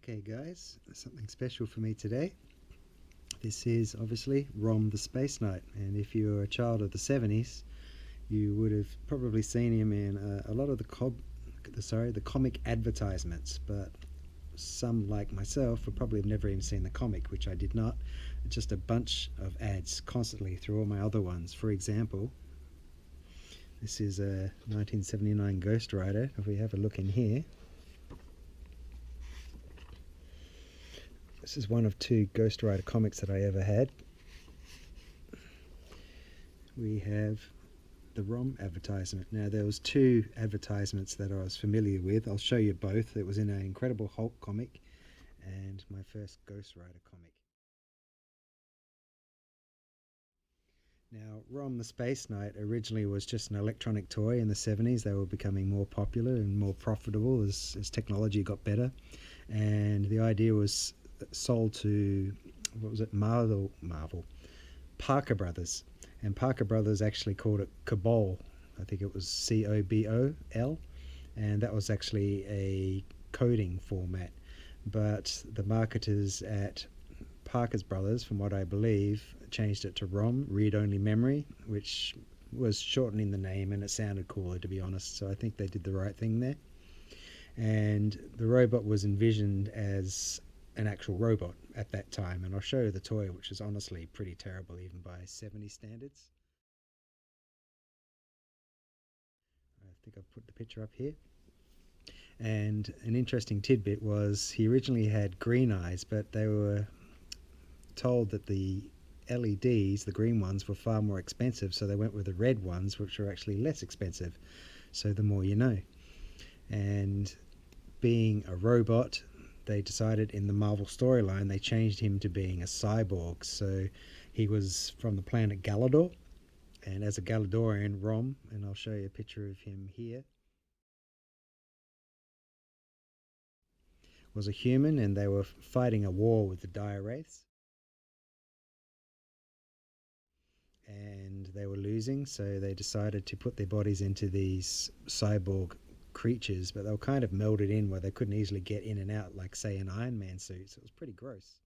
Okay guys, something special for me today. This is obviously ROM the Spaceknight, and if you're a child of the 70s, you would have probably seen him in a lot of the comic advertisements, but some like myself would probably have never even seen the comic, which I did not. Just a bunch of ads constantly through all my other ones. For example, this is a 1979 Ghost Rider. If we have a look in here, this is one of two Ghost Rider comics that I ever had. We have the ROM advertisement. Now there was two advertisements that I was familiar with. I'll show you both. It was in an Incredible Hulk comic and my first Ghost Rider comic. Now ROM the Spaceknight originally was just an electronic toy in the 70s. They were becoming more popular and more profitable as technology got better, and the idea was sold to, what was it, Marvel, Parker Brothers, and Parker Brothers actually called it Cobol. I think it was COBOL, and that was actually a coding format. But the marketers at Parker's Brothers, from what I believe, changed it to ROM, read-only memory, which was shortening the name, and it sounded cooler, to be honest. So I think they did the right thing there. And the robot was envisioned as an actual robot at that time, and I'll show you the toy, which is honestly pretty terrible even by 70 standards. I think I've put the picture up here. And an interesting tidbit was he originally had green eyes, but they were told that the LEDs, the green ones, were far more expensive, so they went with the red ones, which were actually less expensive. So the more you know. And being a robot, they decided in the Marvel storyline they changed him to being a cyborg. So he was from the planet Galador, and as a Galadorian, ROM, and I'll show you a picture of him here, was a human, and they were fighting a war with the Dire Wraiths, and they were losing, so they decided to put their bodies into these cyborg creatures, but they were kind of melded in where they couldn't easily get in and out like, say, an Iron Man suit, so it was pretty gross.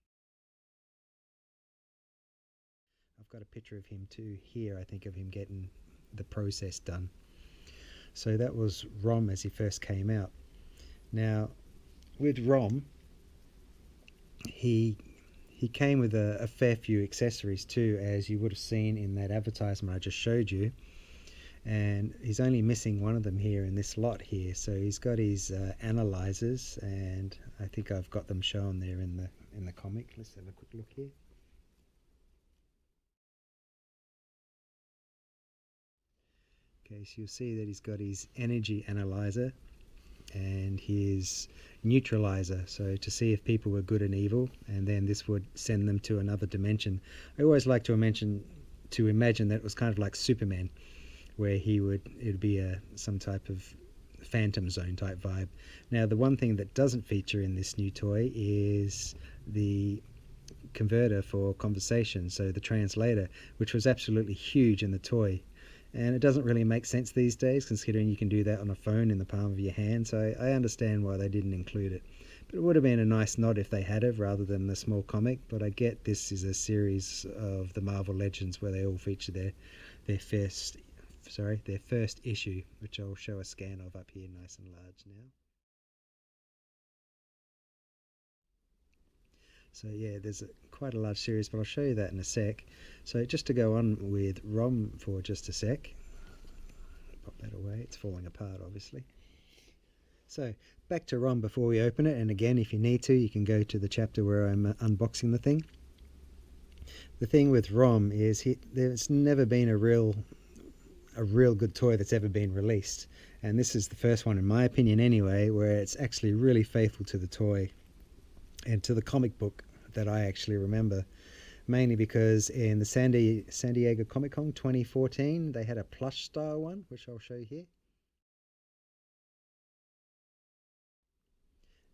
I've got a picture of him too here, I think, of him getting the process done. So that was ROM as he first came out. Now with ROM, he came with a fair few accessories too, as you would have seen in that advertisement I just showed you. And he's only missing one of them here in this lot here. So he's got his analyzers, and I think I've got them shown there in the comic. Let's have a quick look here. Okay, so you'll see that he's got his energy analyzer and his neutralizer, so to see if people were good and evil, and then this would send them to another dimension. I always like to imagine that it was kind of like Superman, where it'd be some type of phantom zone type vibe. Now the one thing that doesn't feature in this new toy is the converter for conversation, so the translator, which was absolutely huge in the toy, and it doesn't really make sense these days considering you can do that on a phone in the palm of your hand, so I understand why they didn't include it. But it would have been a nice nod if they had it rather than the small comic, but I get this is a series of the Marvel Legends where they all feature their first issue, which I'll show a scan of up here nice and large now. So yeah, there's quite a large series, but I'll show you that in a sec. So just to go on with ROM for just a sec, pop that away, it's falling apart obviously. So back to ROM before we open it, and again, if you need to, you can go to the chapter where I'm unboxing the thing. The thing with ROM is there's never been a real good toy that's ever been released, and this is the first one, in my opinion anyway, where it's actually really faithful to the toy and to the comic book that I actually remember, mainly because in the San Diego Comic Con 2014 they had a plush style one, which I'll show you here.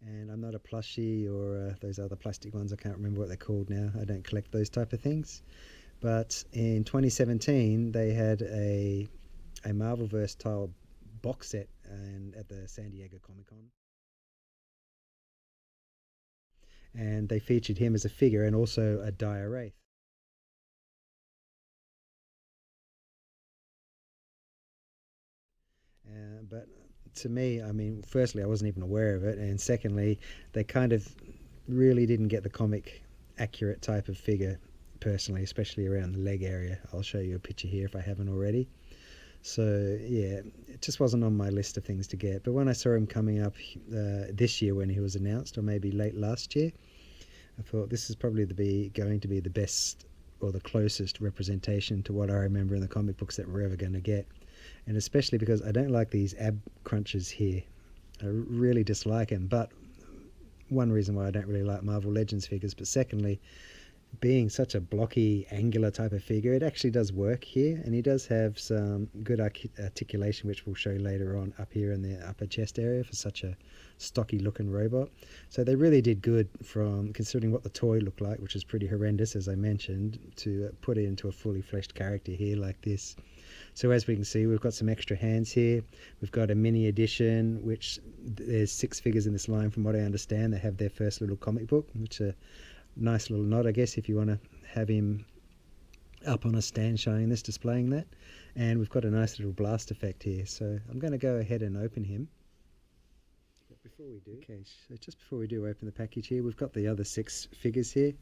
And I'm not a plushie or those other plastic ones, I can't remember what they're called now, I don't collect those type of things. But in 2017 they had a Marvelverse style box set at the San Diego Comic Con. and they featured him as a figure and also a Dire Wraith. But to me, I mean, firstly, I wasn't even aware of it, and secondly, they kind of really didn't get the comic accurate type of figure personally, especially around the leg area. I'll show you a picture here if I haven't already. So yeah, it just wasn't on my list of things to get. But when I saw him coming up this year when he was announced, or maybe late last year, I thought this is probably going to be the best or the closest representation to what I remember in the comic books that we're ever going to get. And especially because I don't like these ab crunches here. I really dislike them. But one reason why I don't really like Marvel Legends figures, but secondly, being such a blocky, angular type of figure, it actually does work here, and he does have some good articulation, which we'll show later on up here in the upper chest area for such a stocky looking robot. So they really did good from considering what the toy looked like, which is pretty horrendous, as I mentioned, to put it into a fully fleshed character here like this. So as we can see, we've got some extra hands here. We've got a mini edition, which there's 6 figures in this line from what I understand. They have their first little comic book, which is a nice little nod, I guess, if you want to have him up on a stand showing this, displaying that. And we've got a nice little blast effect here. So I'm going to go ahead and open him. But before we do, okay, so just before we do open the package here, we've got the other 6 figures here.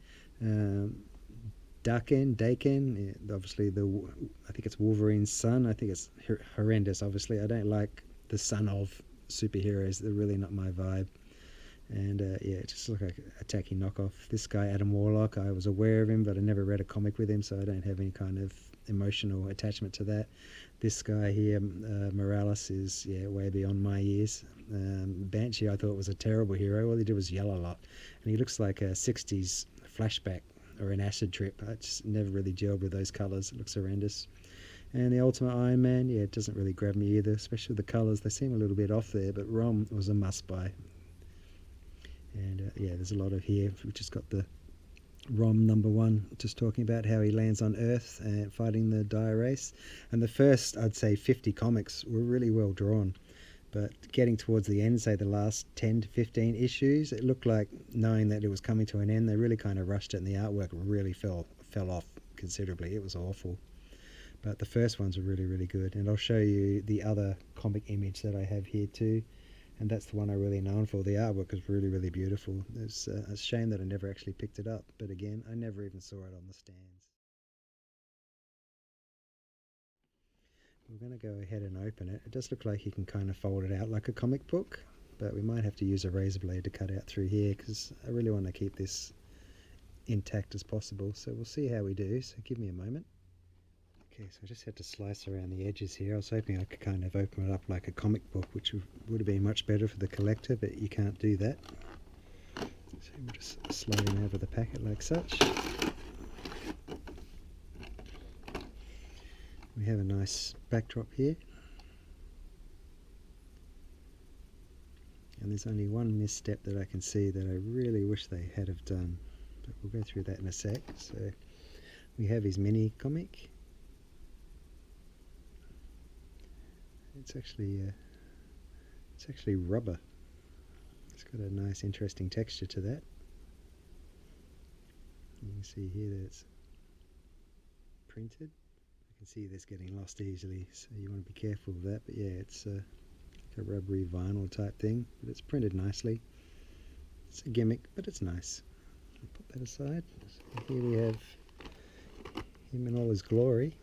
Daken, obviously I think it's Wolverine's son. I think it's horrendous, obviously. I don't like the son of superheroes. They're really not my vibe. And yeah, it just looks like a tacky knockoff. This guy, Adam Warlock, I was aware of him, but I never read a comic with him, so I don't have any kind of emotional attachment to that. This guy here, Morales, is way beyond my years. Banshee, I thought was a terrible hero. All he did was yell a lot, and he looks like a 60s flashback or an acid trip. I just never really gelled with those colours. It looks horrendous. And the Ultimate Iron Man, yeah, it doesn't really grab me either, especially the colours. They seem a little bit off there, but ROM was a must-buy. And yeah, there's a lot of here. We've just got the ROM #1, just talking about how he lands on Earth and fighting the Dire Wraiths. And the first, I'd say, 50 comics were really well drawn. But getting towards the end, say the last 10 to 15 issues, it looked like, knowing that it was coming to an end, they really kind of rushed it, and the artwork really fell off considerably. It was awful. But the first ones were really, really good. And I'll show you the other comic image that I have here too. And that's the one I'm really known for. The artwork is really, really beautiful. It's a shame that I never actually picked it up. But again, I never even saw it on the stands. We're going to go ahead and open it. It does look like you can kind of fold it out like a comic book, but we might have to use a razor blade to cut out through here because I really want to keep this intact as possible. So we'll see how we do. So give me a moment. Okay, so I just had to slice around the edges here. I was hoping I could kind of open it up like a comic book, which would have been much better for the collector, but you can't do that. So we'll just slide him out of the packet like such. We have a nice backdrop here. And there's only one misstep that I can see that I really wish they had have done. But we'll go through that in a sec. So we have his mini comic. It's actually rubber. It's got a nice interesting texture to that. You can see here that it's printed. I can see this getting lost easily, so you want to be careful of that. But yeah, it's like a rubbery vinyl type thing, but it's printed nicely. It's a gimmick, but it's nice. I'll put that aside. So here we have him in all his glory.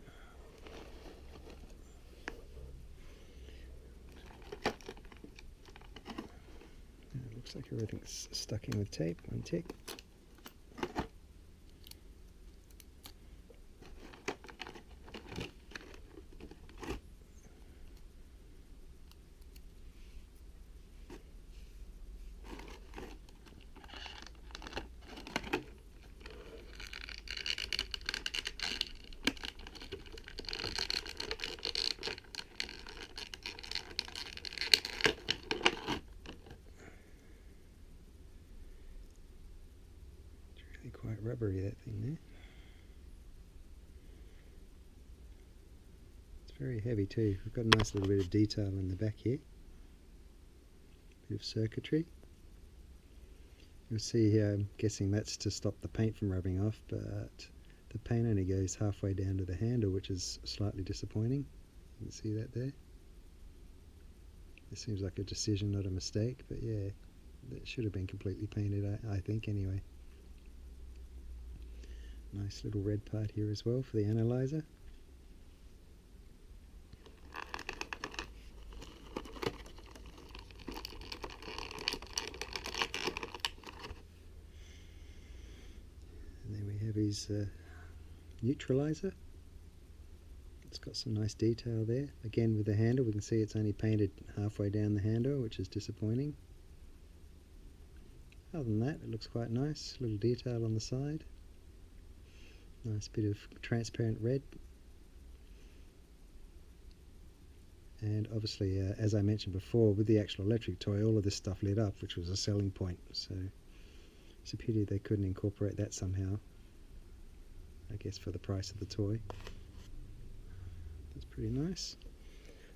Looks like everything's stuck in with tape. One tick. Quite rubbery, that thing there. It's very heavy too. We've got a nice little bit of detail in the back here. Bit of circuitry. You'll see here, I'm guessing that's to stop the paint from rubbing off, but the paint only goes halfway down to the handle, which is slightly disappointing. You can see that there. It seems like a decision, not a mistake, but yeah, that should have been completely painted, I think, anyway. Nice little red part here as well for the analyzer. And then we have his neutralizer. It's got some nice detail there. Again, with the handle, we can see it's only painted halfway down the handle, which is disappointing. Other than that, it looks quite nice. Little detail on the side. Nice bit of transparent red. And obviously, as I mentioned before, with the actual electric toy, all of this stuff lit up, which was a selling point. So it's a pity they couldn't incorporate that somehow, I guess, for the price of the toy. That's pretty nice.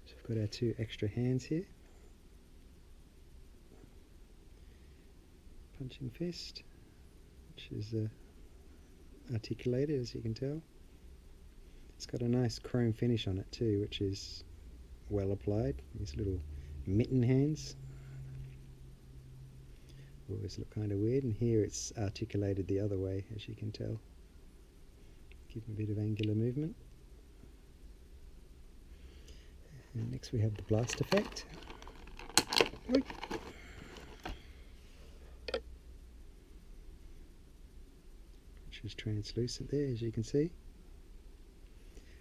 So we've got our two extra hands here. Punching fist, which is articulated, as you can tell. It's got a nice chrome finish on it too, which is well applied. These little mitten hands always look kind of weird, and here it's articulated the other way, as you can tell. Give them a bit of angular movement. And next we have the blast effect. Oink. Which is translucent there, as you can see.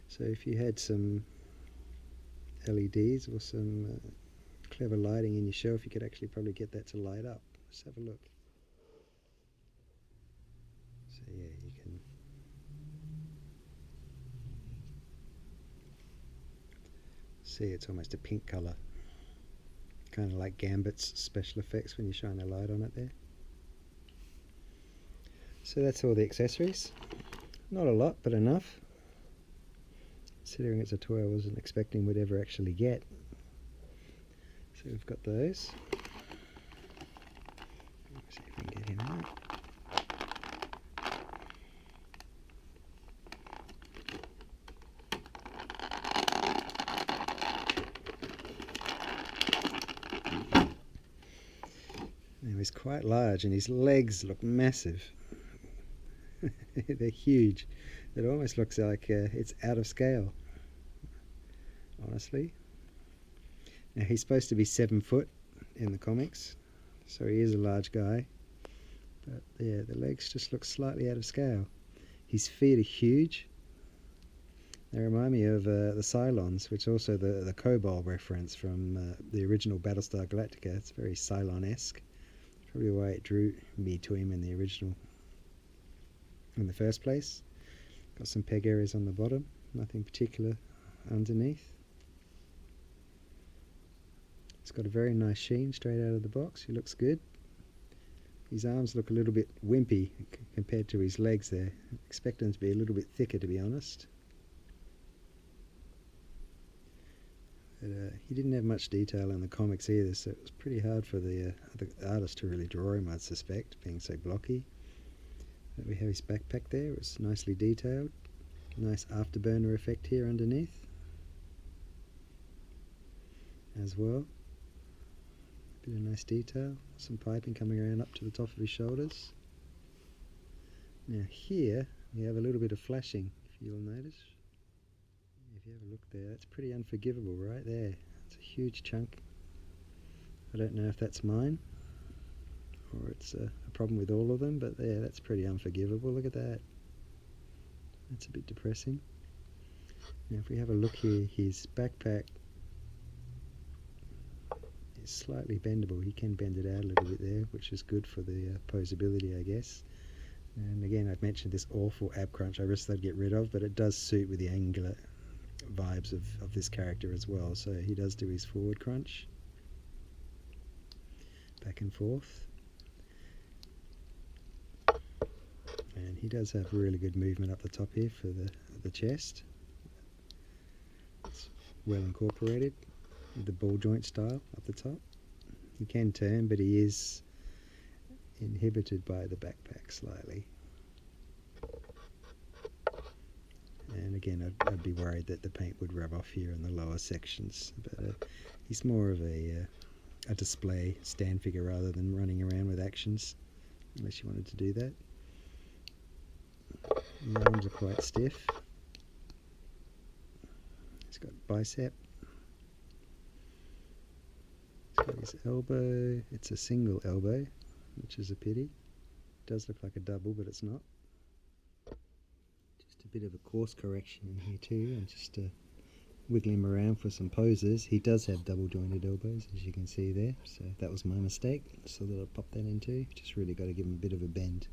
So if you had some LEDs or some clever lighting in your shelf, you could actually probably get that to light up. Let's have a look. So yeah, you can see it's almost a pink colour, kind of like Gambit's special effects when you shine a light on it there. So that's all the accessories. Not a lot, but enough. Considering it's a toy I wasn't expecting we'd ever actually get. So we've got those. Let's see if we can get him out. Now he's quite large and his legs look massive. They're huge. It almost looks like it's out of scale, honestly. Now he's supposed to be 7 foot in the comics, so he is a large guy. But yeah, the legs just look slightly out of scale. His feet are huge. They remind me of the Cylons, which is also the Kobold reference from the original Battlestar Galactica. It's very Cylon-esque. Probably why it drew me to him in the original, in the first place. Got some peg areas on the bottom, nothing particular underneath. It's got a very nice sheen straight out of the box. He looks good. His arms look a little bit wimpy compared to his legs there. I expect them to be a little bit thicker, to be honest. But he didn't have much detail in the comics either, so it was pretty hard for the artist to really draw him, I'd suspect, being so blocky. But we have his backpack there. It's nicely detailed. Nice afterburner effect here underneath as well. Bit of nice detail. Some piping coming around up to the top of his shoulders. Now here we have a little bit of flashing, if you'll notice. If you have a look there, that's pretty unforgivable right there. It's a huge chunk. I don't know if that's mine or it's a problem with all of them, but yeah, that's pretty unforgivable. Look at that. That's a bit depressing. Now if we have a look here, his backpack is slightly bendable. He can bend it out a little bit there, which is good for the posability, I guess. And again, I've mentioned this awful ab crunch I wish they'd get rid of, but it does suit with the angular vibes of this character as well. So he does do his forward crunch, back and forth. And he does have really good movement up the top here for the chest. It's well incorporated with the ball joint style up the top. He can turn, but he is inhibited by the backpack slightly. And again, I'd be worried that the paint would rub off here in the lower sections, but he's more of a display stand figure rather than running around with actions, unless you wanted to do that. The arms are quite stiff. He's got bicep. He's got his elbow. It's a single elbow, which is a pity. It does look like a double, but it's not. Just a bit of a course correction in here too, and just to wiggle him around for some poses. He does have double jointed elbows, as you can see there, so that was my mistake. So that I'll pop that in too. Just really got to give him a bit of a bend,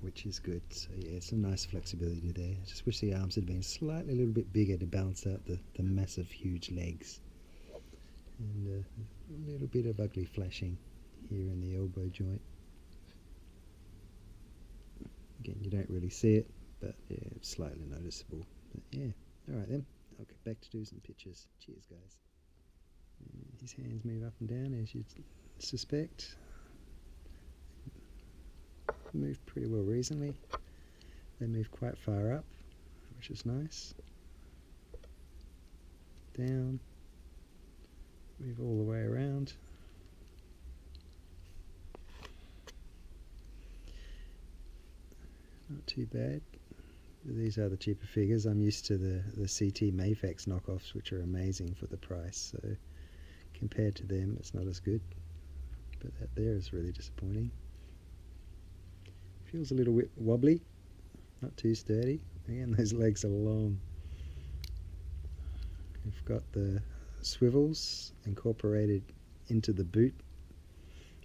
which is good. So yeah, some nice flexibility there. I just wish the arms had been slightly a little bit bigger to balance out the massive huge legs. And a little bit of ugly flashing here in the elbow joint. Again, you don't really see it, but yeah, it's slightly noticeable. But yeah, alright then, I'll get back to do some pictures. Cheers guys. And his hands move up and down, as you'd suspect. Move pretty well recently. They move quite far up, which is nice. Down. Move all the way around. Not too bad. These are the cheaper figures. I'm used to the CT Mayfax knockoffs, which are amazing for the price. So compared to them, it's not as good. But that there is really disappointing. Feels a little bit wobbly, not too sturdy. Again, those legs are long. We've got the swivels incorporated into the boot,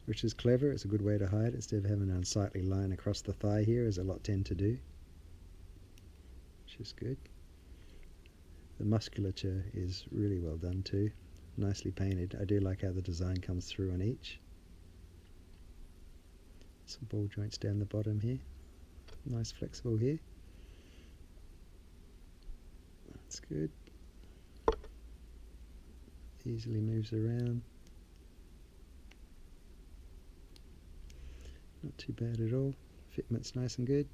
which is clever. It's a good way to hide it instead of having an unsightly line across the thigh here, as a lot tend to do, which is good. The musculature is really well done too, nicely painted. I do like how the design comes through on each. Some ball joints down the bottom here, nice flexible here. That's good. Easily moves around. Not too bad at all. Fitment's nice and good.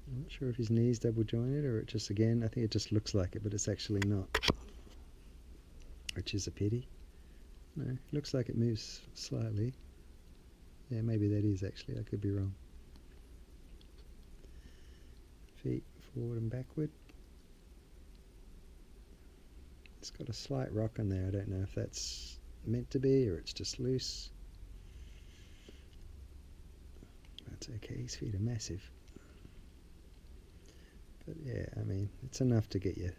I'm not sure if his knee's double jointed or it just, again, I think it just looks like it, but it's actually not, which is a pity. No, it looks like it moves slightly. Yeah, maybe that is actually, I could be wrong. Feet forward and backward. It's got a slight rock in there. I don't know if that's meant to be or it's just loose. That's okay, his feet are massive. But yeah, I mean, it's enough to get your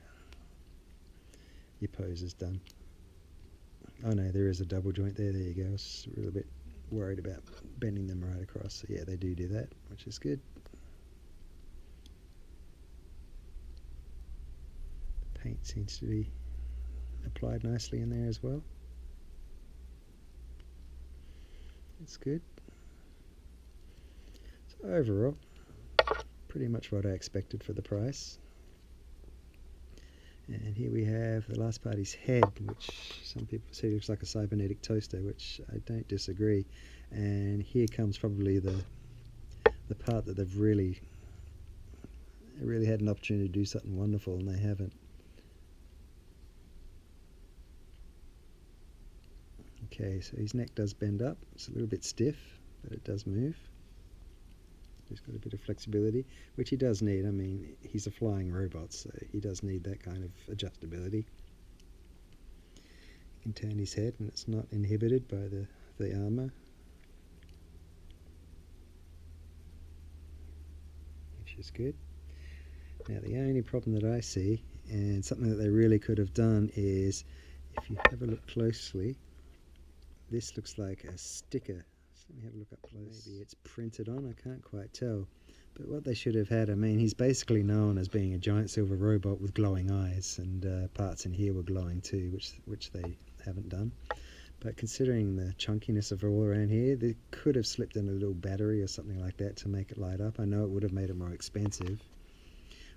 poses done. Oh no, there is a double joint there. There you go. I was a little bit worried about bending them right across. So yeah, they do that, which is good. The paint seems to be applied nicely in there as well. It's good. So overall, pretty much what I expected for the price. And here we have the last party's head, which some people say looks like a cybernetic toaster, which I don't disagree. And here comes probably the part that they've really had an opportunity to do something wonderful, and they haven't. Okay, so his neck does bend up. It's a little bit stiff, but it does move. He's got a bit of flexibility, which he does need. I mean, he's a flying robot, so he does need that kind of adjustability. He can turn his head, and it's not inhibited by the armor, which is good. Now, the only problem that I see, and something that they really could have done, is if you have a look closely, this looks like a sticker. Let me have a look up close. Maybe it's printed on, I can't quite tell. But what they should have had, I mean, he's basically known as being a giant silver robot with glowing eyes, and parts in here were glowing too, which they haven't done. But considering the chunkiness of all around here, they could have slipped in a little battery or something like that to make it light up. I know it would have made it more expensive.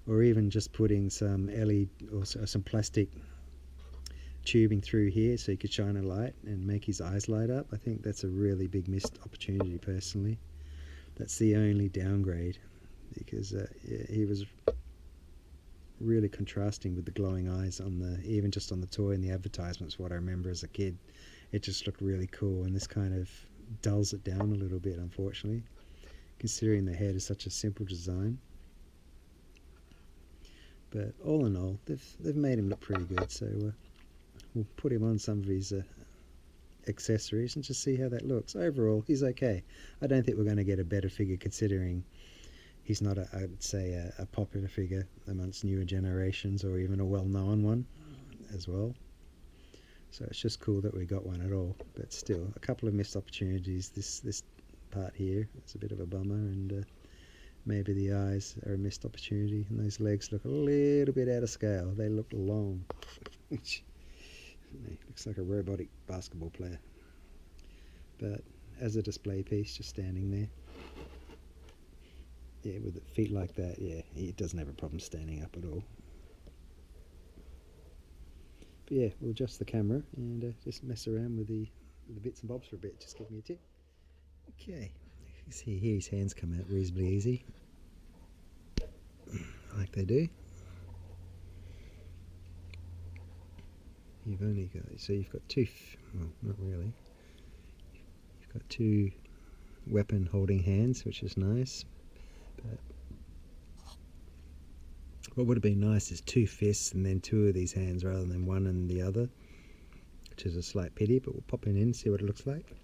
Or even just putting some LED or some plastic tubing through here so you could shine a light and make his eyes light up. I think that's a really big missed opportunity personally. That's the only downgrade, because yeah, he was really contrasting with the glowing eyes on the, even just on the toy and the advertisements, what I remember as a kid. It just looked really cool, and this kind of dulls it down a little bit, unfortunately, considering the head is such a simple design. But all in all, they've made him look pretty good, so we'll put him on some of his accessories and just see how that looks. Overall, he's okay. I don't think we're going to get a better figure, considering he's not, I'd say, a popular figure amongst newer generations, or even a well-known one as well. So it's just cool that we got one at all. But still, a couple of missed opportunities. This part here, it's a bit of a bummer, and maybe the eyes are a missed opportunity, and those legs look a little bit out of scale. They look long. Looks like a robotic basketball player. But as a display piece, just standing there, yeah, with feet like that, yeah, he doesn't have a problem standing up at all. But yeah, we'll adjust the camera and just mess around with the bits and bobs for a bit. Just give me a tip. Okay, you see here his hands come out reasonably easy, like they do. You've only got, so you've got two, well, not really. You've got two weapon holding hands, which is nice. But what would have been nice is two fists and then two of these hands rather than one and the other, which is a slight pity, but we'll pop it in and see what it looks like.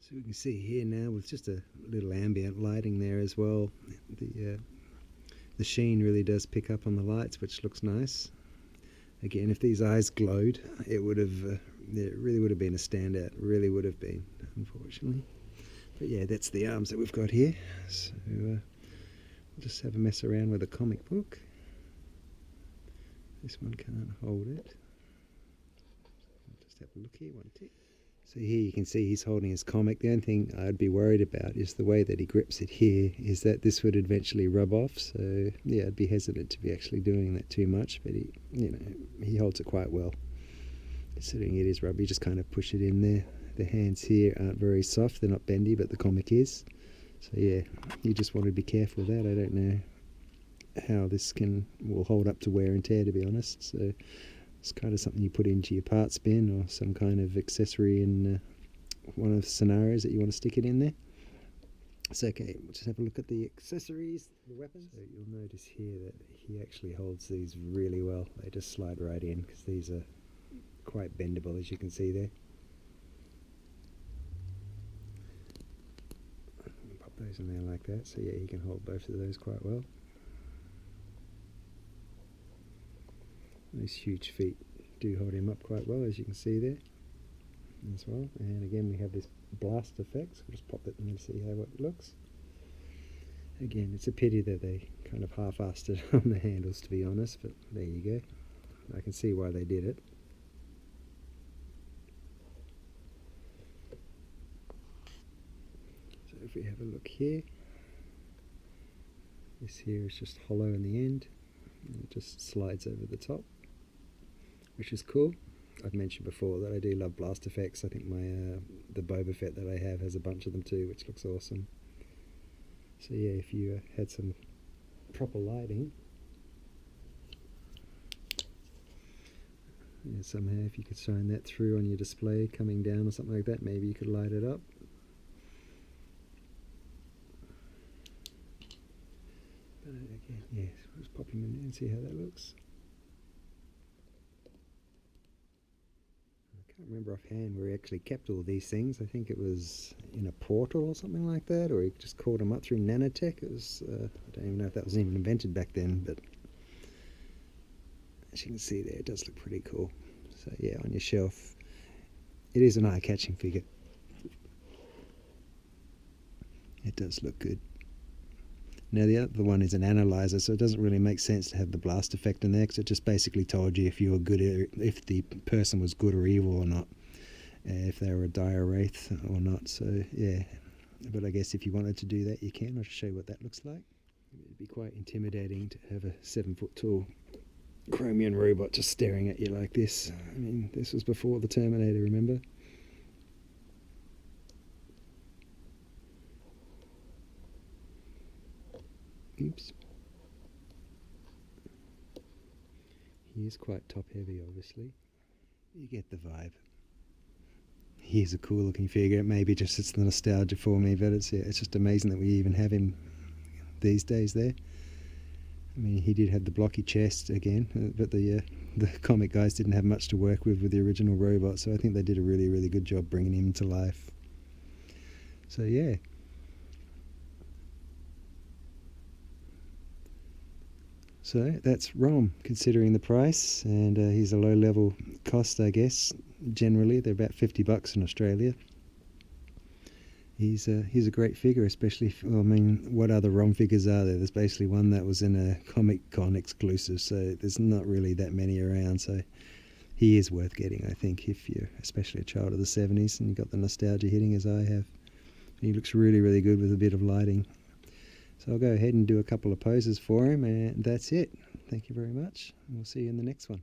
So we can see here now, with just a little ambient lighting there as well, the sheen really does pick up on the lights, which looks nice. Again, if these eyes glowed, it would have, it really would have been a standout. Really would have been, unfortunately. But yeah, that's the arms that we've got here. So we'll just have a mess around with a comic book. This one can't hold it. I'll just have a look here, one tick. So here you can see he's holding his comic. The only thing I'd be worried about is the way that he grips it here, is that this would eventually rub off. So yeah, I'd be hesitant to be actually doing that too much, but he, you know, he holds it quite well. Considering it is rubber, you just kind of push it in there. The hands here aren't very soft, they're not bendy, but the comic is. So yeah, you just want to be careful with that. I don't know how this will hold up to wear and tear, to be honest. So it's kind of something you put into your parts bin, or some kind of accessory in one of the scenarios that you want to stick it in there. It's okay, we'll just have a look at the accessories, the weapons. So you'll notice here that he actually holds these really well. They just slide right in, because these are quite bendable, as you can see there. Pop those in there like that, so yeah, you can hold both of those quite well. These huge feet do hold him up quite well, as you can see there as well. And again, we have this blast effect. We'll just pop it in and see how it looks. Again, it's a pity that they kind of half-assed it on the handles, to be honest, but there you go. I can see why they did it. So if we have a look here, this here is just hollow in the end, and it just slides over the top, which is cool. I've mentioned before that I do love blast effects. I think my the Boba Fett that I have has a bunch of them too, which looks awesome. So yeah, if you had some proper lighting, yeah, somehow if you could shine that through on your display coming down or something like that, maybe you could light it up. But again, yeah, so just pop him in there and see how that looks. I can't remember offhand where he actually kept all these things. I think it was in a portal or something like that, or he just called them up through nanotech. It was, I don't even know if that was even invented back then, but as you can see there, it does look pretty cool. So yeah, on your shelf, it is an eye-catching figure. It does look good. Now the other one is an analyzer, so it doesn't really make sense to have the blast effect in there, because it just basically told you if you were good, if the person was good or evil or not, if they were a Dire Wraith or not. So yeah, but I guess if you wanted to do that, you can. I'll just show you what that looks like. It'd be quite intimidating to have a 7-foot tall chromium robot just staring at you like this. I mean, this was before the Terminator, remember? Oops. He is quite top heavy, obviously. You get the vibe. He's a cool looking figure. Maybe just it's the nostalgia for me, but it's just amazing that we even have him these days there. I mean, he did have the blocky chest again, but the comic guys didn't have much to work with the original robot, so I think they did a really, really good job bringing him to life. So yeah. So that's ROM, considering the price, and he's a low-level cost, I guess. Generally, they're about $50 in Australia. He's a great figure, especially. I mean, what other ROM figures are there? There's basically one that was in a Comic-Con exclusive, so there's not really that many around. So he is worth getting, I think, if you're especially a child of the 70s and you've got the nostalgia hitting as I have. He looks really, really good with a bit of lighting. So I'll go ahead and do a couple of poses for him, and that's it. Thank you very much. We'll see you in the next one.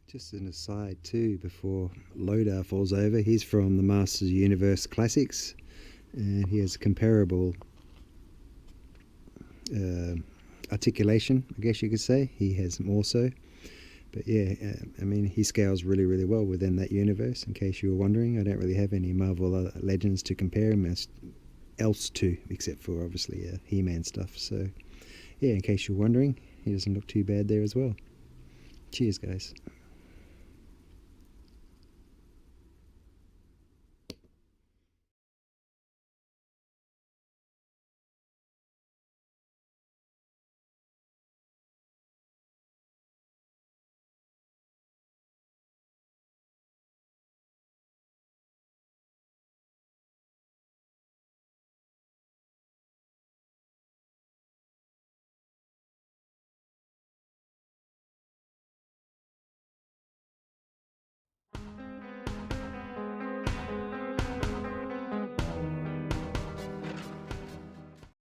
Just an aside too, before Lodar falls over, he's from the Masters of the Universe Classics, and he has comparable articulation, I guess you could say. He has more so. But yeah, I mean, he scales really, really well within that universe, in case you were wondering. I don't really have any Marvel Legends to compare him else to, except for obviously He-Man stuff. So yeah, in case you're wondering, he doesn't look too bad there as well. Cheers guys.